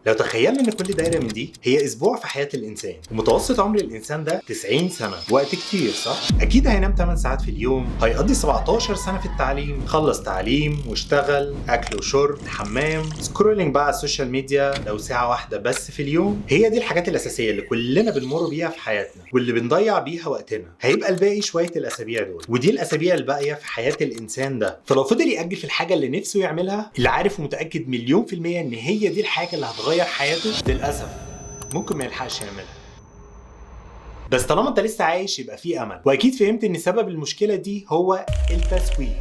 لو تخيلنا ان كل دايره من دي هي اسبوع في حياه الانسان، ومتوسط عمر الانسان ده 90 سنه، وقت كتير صح؟ اكيد هينام 8 ساعات في اليوم، هيقضي 17 سنه في التعليم، خلص تعليم واشتغل، اكل وشرب، حمام، سكرولينج بقى على السوشيال ميديا لو ساعه واحده بس في اليوم. هي دي الحاجات الاساسيه اللي كلنا بنمر بيها في حياتنا واللي بنضيع بيها وقتنا. هيبقى الباقي شويه الاسابيع دول، ودي الاسابيع الباقيه في حياه الانسان ده. فلو فضل يأجل في الحاجه اللي نفسه يعملها، اللي عارف ومتاكد مليون في الميه ان هي دي الحاجه اللي هتغير حياته، للاسف ممكن ما يلحقش يعملها. بس طالما انت لسه عايش يبقى في امل، واكيد فهمت ان سبب المشكله دي هو التسويف.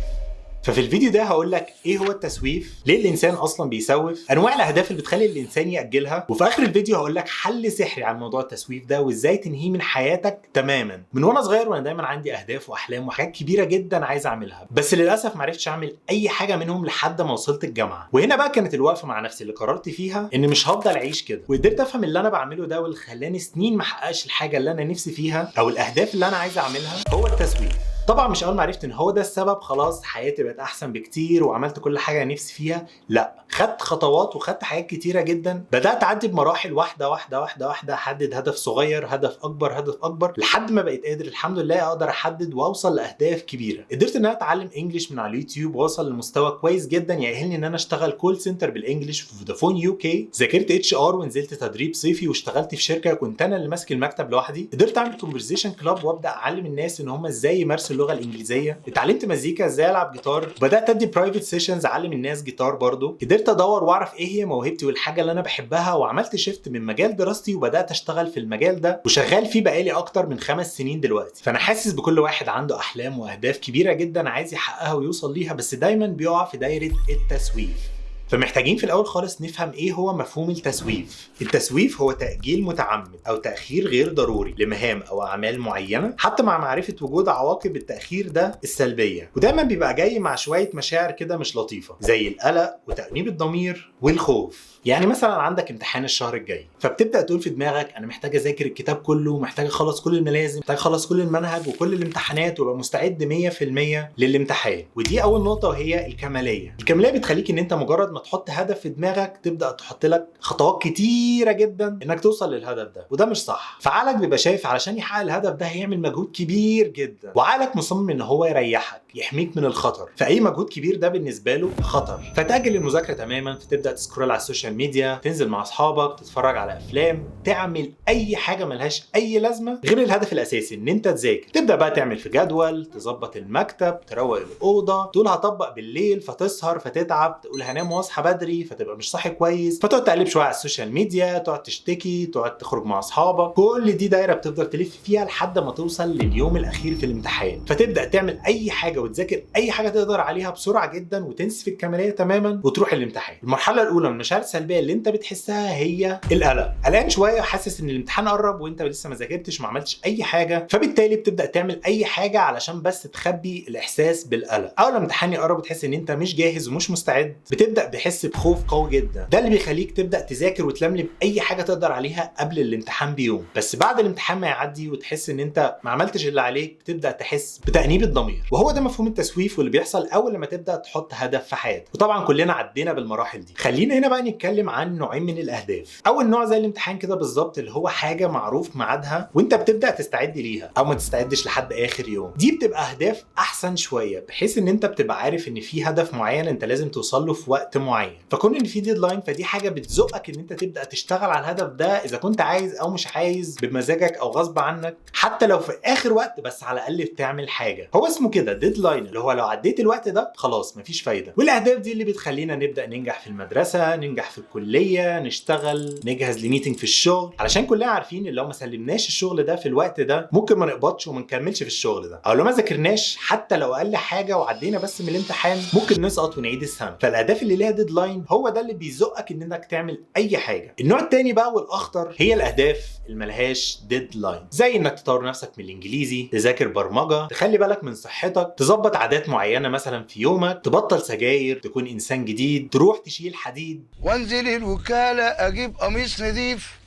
ففي الفيديو ده هقول لك ايه هو التسويف، ليه الانسان اصلا بيسوف، انواع الاهداف اللي بتخلي الانسان ياجلها، وفي اخر الفيديو هقول لك حل سحري عن موضوع التسويف ده وازاي تنهيه من حياتك تماما. من وانا صغير وانا دايما عندي اهداف واحلام وحاجات كبيره جدا عايز اعملها، بس للاسف ما عرفتش اعمل اي حاجه منهم لحد ما وصلت الجامعه. وهنا بقى كانت الوقفه مع نفسي اللي قررت فيها ان مش هفضل اعيش كده، وقدرت افهم اللي انا بعمله ده واللي خلاني سنين ما احققش الحاجه اللي انا نفسي فيها او الاهداف اللي انا عايز اعملها هو التسويف. طبعا مش اول ما عرفت ان هو ده السبب خلاص حياتي بقت احسن بكتير وعملت كل حاجه نفسي فيها، لا، خدت خطوات وخدت حاجات كتيره جدا، بدات اعدي بمراحل واحده واحده واحده واحده، احدد هدف صغير، هدف اكبر، هدف اكبر، لحد ما بقيت قادر الحمد لله اقدر احدد واوصل لاهداف كبيره. قدرت ان انا اتعلم انجليش من على اليوتيوب واوصل لمستوى كويس جدا يأهلني ان انا اشتغل كول سنتر بالانجليش في فودافون يو كي. ذاكرت HR ونزلت تدريب صيفي واشتغلت في شركه كنت انا اللي ماسك المكتب لوحدي. قدرت اعمل كونفرزيشن كلاب وابدا اعلم الناس ان هم ازاي يمارسوا اللغه الانجليزيه. اتعلمت مزيكا، ازاي العب جيتار، بدات ادي برايفت سيشنز اعلم الناس جيتار برضو. قدرت ادور واعرف ايه هي موهبتي والحاجه اللي انا بحبها، وعملت شيفت من مجال دراستي وبدات اشتغل في المجال ده وشغال فيه بقالي اكتر من 5 سنين دلوقتي. فانا حاسس بكل واحد عنده احلام واهداف كبيره جدا عايز يحققها ويوصل ليها، بس دايما بيقع في دايره التسويف. فمحتاجين في الاول خالص نفهم ايه هو مفهوم التسويف. التسويف هو تأجيل متعمد او تأخير غير ضروري لمهام او اعمال معينة، حتى مع معرفة وجود عواقب التأخير ده السلبية، ودايما بيبقى جاي مع شوية مشاعر كده مش لطيفة زي القلق وتأنيب الضمير والخوف. يعني مثلا عندك امتحان الشهر الجاي، فبتبدأ تقول في دماغك انا محتاج اذاكر الكتاب كله، محتاج اخلص كل الملازم، محتاج اخلص كل المنهج وكل الامتحانات وابقى مستعد 100% للامتحان. ودي اول نقطة وهي الكمالية. الكمالية بتخليك ان انت مجرد ما تحط هدف في دماغك تبدا تحط لك خطوات كتيره جدا انك توصل للهدف ده، وده مش صح. فعقلك بيبقى شايف علشان يحقق الهدف ده هيعمل مجهود كبير جدا، وعقلك مصمم ان هو يريحك، يحميك من الخطر، فاي مجهود كبير ده بالنسبه له خطر. فتاجل المذاكره تماما، فتبدا تسكرول على السوشيال ميديا، تنزل مع اصحابك، تتفرج على افلام، تعمل اي حاجه ملهاش اي لازمه غير الهدف الاساسي ان انت تذاكر. تبدا بقى تعمل في جدول، تظبط المكتب، تروق الاوضه، تقول هطبق بالليل، فتسهر، فتتعب، تقول هنام واصحى بدري، فتبقى مش صاحي كويس، فتقعد تقلب شويه على السوشيال ميديا، تقعد تشتكي، تقعد تخرج مع اصحابك. كل دي دايره بتفضل تلف فيها لحد ما توصل لليوم الاخير في الامتحان، فتبدا تعمل اي حاجه وتذاكر اي حاجه تقدر عليها بسرعه جدا وتنسى في الكماليه تماما وتروح الامتحان. المرحله الاولى من المشاعر السلبيه اللي انت بتحسها هي القلق. قلقان شويه، حاسس ان الامتحان قرب وانت لسه ما ذاكرتش وما عملتش اي حاجه، فبالتالي بتبدا تعمل اي حاجه علشان بس تخبي الاحساس بالقلق. اول لما الامتحان يقرب وتحس ان انت مش جاهز ومش مستعد، بتبدا تحس بخوف قوي جدا. ده اللي بيخليك تبدا تذاكر وتلملم اي حاجه تقدر عليها قبل الامتحان بيوم. بس بعد الامتحان ما يعدي وتحس ان انت ما عملتش اللي عليك، بتبدا تحس بتأنيب الضمير. وهو ده مفهوم التسويف واللي بيحصل اول لما تبدا تحط هدف في حياتك، وطبعا كلنا عدينا بالمراحل دي. خلينا هنا بقى نتكلم عن نوعين من الاهداف. اول نوع زي الامتحان كده بالظبط، اللي هو حاجه معروف ميعادها وانت بتبدا تستعد ليها، او ما تستعدش لحد اخر يوم. دي بتبقى اهداف احسن شويه، بحيث ان انت بتبقى عارف ان في هدف معين انت لازم توصل له في وقت معين، فكون ان في ديدلاين فدي حاجه بتزقك ان انت تبدا تشتغل على الهدف ده اذا كنت عايز او مش عايز، بمزاجك او غصب عنك، حتى لو في اخر وقت، بس على الاقل بتعمل حاجه. هو اسمه كده ديدلاين، اللي هو لو عديت الوقت ده خلاص مفيش فايده. والاهداف دي اللي بتخلينا نبدا ننجح في المدرسه، ننجح في الكليه، نشتغل، نجهز لميتنج في الشغل، علشان كلنا عارفين ان لو ما سلمناش الشغل ده في الوقت ده ممكن ما نقبضش وما نكملش في الشغل ده، او لو ما ذاكرناش حتى لو اقل حاجه وعدينا بس من الامتحان ممكن نسقط ونعيد السنه. فالاهداف اللي ليها ديدلاين هو ده اللي بيزقك انك تعمل اي حاجه. النوع الثاني بقى والاخطر هي الاهداف اللي ملهاش ديدلاين، زي انك تطور نفسك من الانجليزي، تذاكر برمجه، تخلي بالك من صحتك، تظبط عادات معينه مثلا في يومك، تبطل سجاير، تكون انسان جديد، تروح تشيل حديد، وانزل الوكاله اجيب قميص نظيف.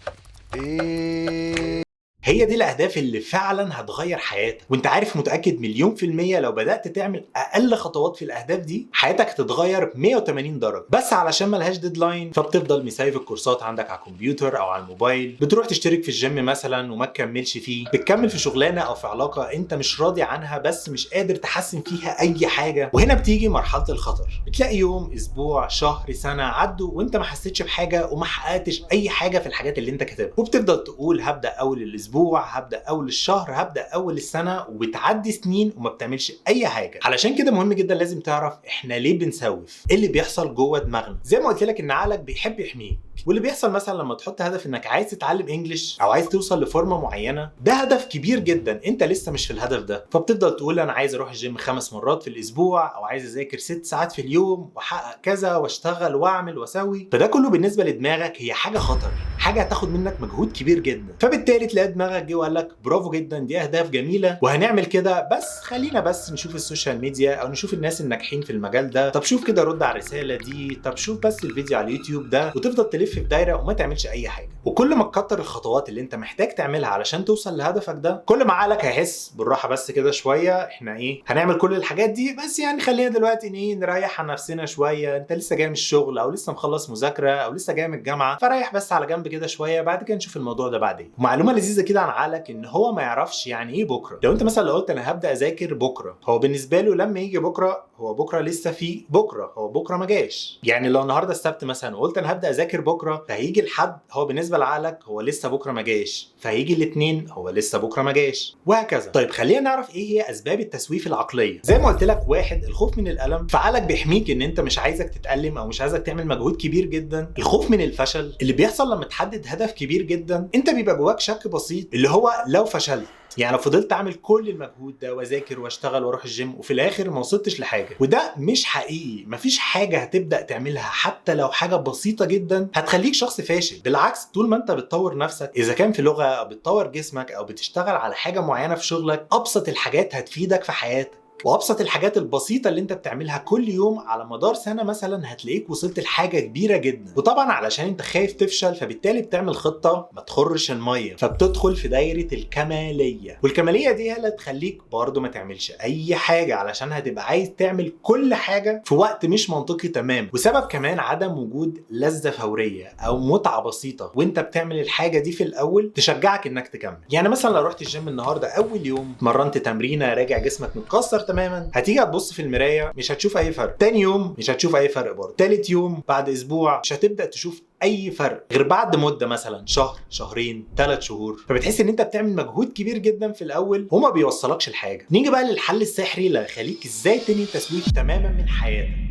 هي دي الاهداف اللي فعلا هتغير حياتك. وانت عارف متاكد مليون في الميه لو بدات تعمل اقل خطوات في الاهداف دي حياتك هتتغير 180 درجه. بس علشان ملهاش ديدلاين فبتفضل مسايف الكورسات عندك على الكمبيوتر او على الموبايل، بتروح تشترك في الجيم مثلا وما تكملش فيه، بتكمل في شغلانه او في علاقه انت مش راضي عنها بس مش قادر تحسن فيها اي حاجه. وهنا بتيجي مرحله الخطر، بتلاقي يوم، اسبوع، شهر، سنه عدوا وانت ما حسيتش بحاجه وما حققتش اي حاجه في الحاجات اللي انت كاتبها، وبتفضل تقول هبدا اول الاسبوع، هبدا اول الشهر، هبدا اول السنه، وبتعدي سنين وما بتعملش اي حاجه. علشان كده مهم جدا لازم تعرف احنا ليه بنسوف، ايه اللي بيحصل جوه دماغنا. زي ما قلت لك ان عقلك بيحب يحميك، واللي بيحصل مثلا لما تحط هدف انك عايز تتعلم انجليش او عايز توصل لفورمه معينه، ده هدف كبير جدا انت لسه مش في الهدف ده، فبتفضل تقول انا عايز اروح الجيم 5 مرات في الاسبوع، او عايز اذاكر 6 ساعات في اليوم، واحقق كذا واشتغل واعمل واسوي. فده كله بالنسبه لدماغك هي حاجه خطر، حاجه هتاخد منك مجهود كبير جدا. فبالتالي تلاقي دماغك جه وقال لك برافو جدا، دي اهداف جميله وهنعمل كده، بس خلينا بس نشوف السوشيال ميديا او نشوف الناس الناجحين في المجال ده، طب شوف كده رد على الرساله دي، طب شوف بس الفيديو على اليوتيوب ده، وتفضل تلف في دايره وما تعملش اي حاجه. وكل ما تكتر الخطوات اللي انت محتاج تعملها علشان توصل لهدفك ده، كل ما عقلك هيحس بالراحه بس كده شويه، احنا هنعمل كل الحاجات دي بس يعني خلينا دلوقتي نريح عن نفسنا شويه، انت لسه جاي من الشغل او لسه مخلص مذاكره او لسه جاي من الجامعه، فريح بس على جنب كده شويه، بعد كده نشوف الموضوع ده بعدين. ومعلومه لذيذه كده عن عقلك ان هو ما يعرفش يعني ايه بكره. لو انت مثلا لو قلت انا هبدا اذاكر بكره، هو بالنسبه له لما يجي بكره، هو بكره لسه في بكره، هو بكره ما جاش. يعني لو النهارده السبت مثلا وقلت انا هبدا اذاكر بكره، فهيجي الحد هو بالنسبه لعقلك هو لسه بكره ما جاش، فهيجي الاثنين هو لسه بكره ما جاش، وهكذا. طيب خلينا نعرف ايه هي اسباب التسويف العقليه. زي ما قلت لك، واحد، الخوف من الالم، فعقلك بيحميك ان انت مش عايزك تتالم او مش عايزك تعمل مجهود كبير جدا. الخوف من الفشل، اللي بيحصل لما تحدد هدف كبير جدا انت بيبقى جواك شك بسيط، اللي هو لو فشلت، يعني لو فضلت اعمل كل المجهود ده واذاكر واشتغل واروح الجيم وفي الاخر ما وصلتش لحاجه، وده مش حقيقي. مفيش حاجه هتبدا تعملها حتى لو حاجه بسيطه جدا هتخليك شخص فاشل. بالعكس، طول ما انت بتطور نفسك، اذا كان في لغه او بتطور جسمك او بتشتغل على حاجه معينه في شغلك، ابسط الحاجات هتفيدك في حياتك. وابسط الحاجات البسيطه اللي انت بتعملها كل يوم على مدار سنه مثلا هتلاقيك وصلت لحاجه كبيره جدا. وطبعا علشان انت خايف تفشل فبالتالي بتعمل خطه ما تخرش الميه، فبتدخل في دايره الكماليه، والكماليه دي هي اللي تخليك برضو ما تعملش اي حاجه، علشان هتبقى عايز تعمل كل حاجه في وقت مش منطقي تمام. وسبب كمان عدم وجود لذه فوريه او متعه بسيطه وانت بتعمل الحاجه دي في الاول تشجعك انك تكمل. يعني مثلا لو رحت الجيم النهارده اول يوم، مرنت تمرينه، راجع جسمك متكسر تماما، هتيجي هتبص في المرايه مش هتشوف اي فرق. تاني يوم مش هتشوف اي فرق برضه. تالت يوم بعد اسبوع مش هتبدا تشوف اي فرق غير بعد مده مثلا شهر، شهرين، 3 شهور. فبتحس ان انت بتعمل مجهود كبير جدا في الاول وما بيوصلكش لحاجه. نيجي بقى للحل السحري اللي هيخليك ازاي تنهي التسويف تماما من حياتك.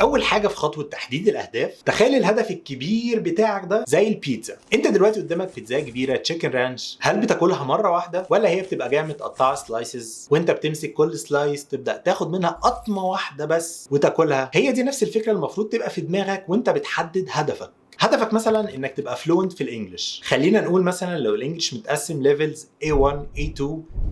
اول حاجه في خطوه تحديد الاهداف، تخيل الهدف الكبير بتاعك ده زي البيتزا. انت دلوقتي قدامك بيتزا كبيره تشيكن رانش، هل بتاكلها مره واحده ولا هي بتبقى جايه متقطعه سلايسز وانت بتمسك كل سلايس تبدا تاخد منها قطمه واحده بس وتاكلها؟ هي دي نفس الفكره المفروض تبقى في دماغك وانت بتحدد هدفك. هدفك مثلا انك تبقى فلوينت في الانجليش. خلينا نقول مثلا لو الانجليش متقسم ليفلز A1 A2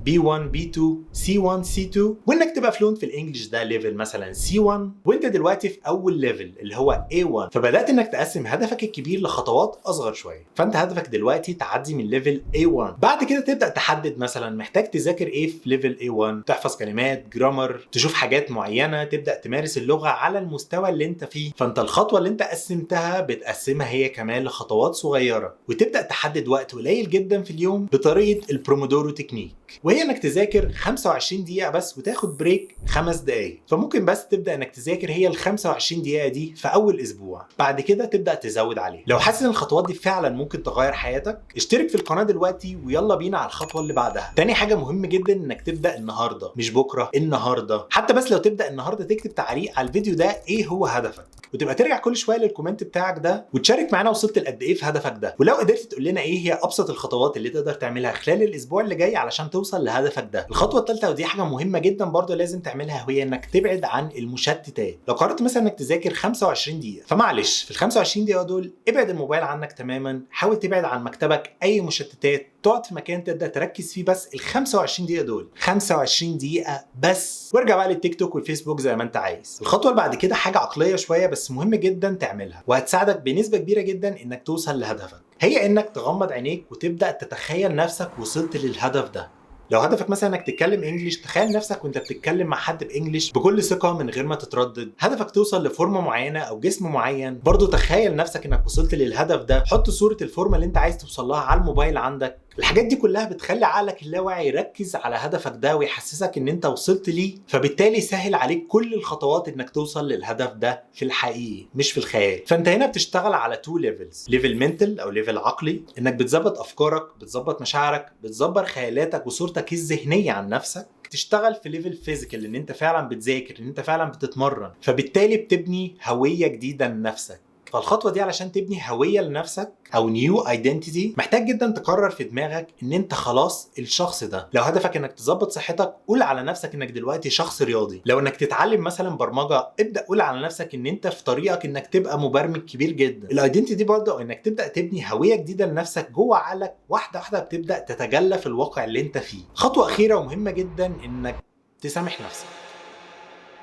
B1 B2 C1 C2، وانك تبقى فلوينت في الانجليش ده ليفل مثلا C1، وانت دلوقتي في اول ليفل اللي هو A1، فبدات انك تقسم هدفك الكبير لخطوات اصغر شويه. فانت هدفك دلوقتي تعدي من ليفل A1. بعد كده تبدا تحدد مثلا محتاج تذاكر ايه في ليفل A1، تحفظ كلمات، جرامر، تشوف حاجات معينه، تبدا تمارس اللغه على المستوى اللي انت فيه. فانت الخطوه اللي انت قسمتها بتقسمها هي كمان لخطوات صغيره، وتبدا تحدد وقت قليل جدا في اليوم بطريقه البرومودورو تكنيك، وهي انك تذاكر 25 دقيقه بس وتاخد بريك 5 دقائق. فممكن بس تبدا انك تذاكر هي ال 25 دقيقه دي في اول اسبوع، بعد كده تبدا تزود عليه. لو حاسس ان الخطوات دي فعلا ممكن تغير حياتك، اشترك في القناه دلوقتي ويلا بينا على الخطوه اللي بعدها. تاني حاجه مهم جدا انك تبدا النهارده، مش بكره، النهارده. حتى بس لو تبدا النهارده تكتب تعليق على الفيديو ده ايه هو هدفك، وتبقى ترجع كل شويه للكومنت بتاعك ده وتشارك معانا وصلت لقد ايه في هدفك ده. ولو قدرت تقول لنا ايه هي ابسط الخطوات اللي تقدر تعملها خلال الاسبوع اللي جاي علشان توصل لهدفك ده. الخطوه الثالثه ودي حاجه مهمه جدا برضه لازم تعملها، وهي انك تبعد عن المشتتات. لو قررت مثلا انك تذاكر 25 دقيقه، فمعلش في ال 25 دقيقه دول ابعد الموبايل عنك تماما، حاول تبعد عن مكتبك اي مشتتات، تقعد في مكان تبدا تركز فيه بس ال 25 دقيقه دول، 25 دقيقه بس، وارجع بقى للتيك توك والفيسبوك زي ما انت عايز. الخطوه اللي بعد كده حاجه عقليه شويه بس مهمه جدا تعملها، وهتساعدك بنسبه كبيره جدا انك توصل لهدفك. هي انك تغمض عينيك وتبدأ تتخيل نفسك وصلت للهدف ده. لو هدفك مثلا انك تتكلم انجليش، تخيل نفسك وانت بتتكلم مع حد بانجليش بكل ثقه من غير ما تتردد. هدفك توصل لفورمه معينه او جسم معين، برضو تخيل نفسك انك وصلت للهدف ده. حط صوره الفورمه اللي انت عايز توصل لها على الموبايل عندك. الحاجات دي كلها بتخلي عقلك اللاواعي يركز على هدفك ده ويحسسك ان انت وصلت ليه، فبالتالي سهل عليك كل الخطوات انك توصل للهدف ده في الحقيقي مش في الخيال. فانت هنا بتشتغل على 2 ليفلز، ليفل منتل او ليفل عقلي، انك بتظبط افكارك، بتظبط مشاعرك، بتظبط خيالاتك وصورتك الذهنيه عن نفسك. تشتغل في ليفل فيزيكال، ان انت فعلا بتذاكر، ان انت فعلا بتتمرن، فبالتالي بتبني هويه جديده لنفسك. فالخطوه دي علشان تبني هويه لنفسك او نيو ايدنتيتي، محتاج جدا تقرر في دماغك ان انت خلاص الشخص ده. لو هدفك انك تظبط صحتك، قول على نفسك انك دلوقتي شخص رياضي. لو انك تتعلم مثلا برمجه، ابدا قول على نفسك ان انت في طريقك انك تبقى مبرمج كبير جدا. الايدنتيتي دي برضه انك تبدا تبني هويه جديده لنفسك جوه عقلك، واحده واحده بتبدا تتجلى في الواقع اللي انت فيه. خطوه اخيره ومهمه جدا، انك تسامح نفسك.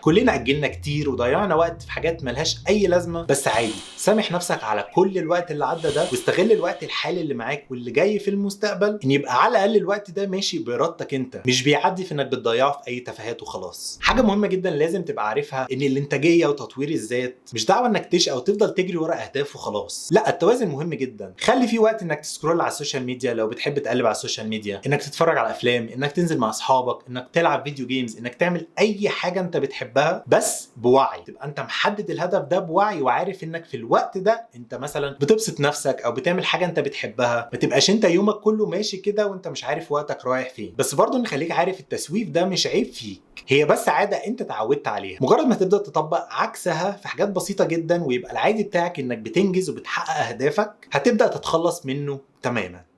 كلنا أجلنا كتير وضيعنا وقت في حاجات ملهاش أي لازمة، بس عادي، سامح نفسك على كل الوقت اللي عدى ده، واستغل الوقت الحالي اللي معاك واللي جاي في المستقبل، إن يبقى على الأقل الوقت ده ماشي بإرادتك أنت، مش بيعدي في إنك بتضيعه في أي تفاهات وخلاص. حاجة مهمة جدا لازم تبقى عارفها، إن الإنتاجية وتطوير الذات مش دعوة إنك تشقى أو تفضل تجري ورا أهداف وخلاص، لا، التوازن مهم جدا. خلي في وقت إنك تسكرول على السوشيال ميديا لو بتحب تقلب على السوشيال ميديا، إنك تتفرج على أفلام، إنك تنزل مع أصحابك، إنك تلعب فيديو جيمز، إنك تعمل أي حاجة أنت بتحبها، بس بوعي. تبقى انت محدد الهدف ده بوعي، وعارف انك في الوقت ده انت مثلا بتبسط نفسك او بتعمل حاجه انت بتحبها. ما تبقاش انت يومك كله ماشي كده وانت مش عارف وقتك رايح فين. بس برضه نخليك عارف التسويف ده مش عيب فيك، هي بس عاده انت اتعودت عليها. مجرد ما تبدا تطبق عكسها في حاجات بسيطه جدا، ويبقى العادي بتاعك انك بتنجز وبتحقق اهدافك، هتبدا تتخلص منه تماما.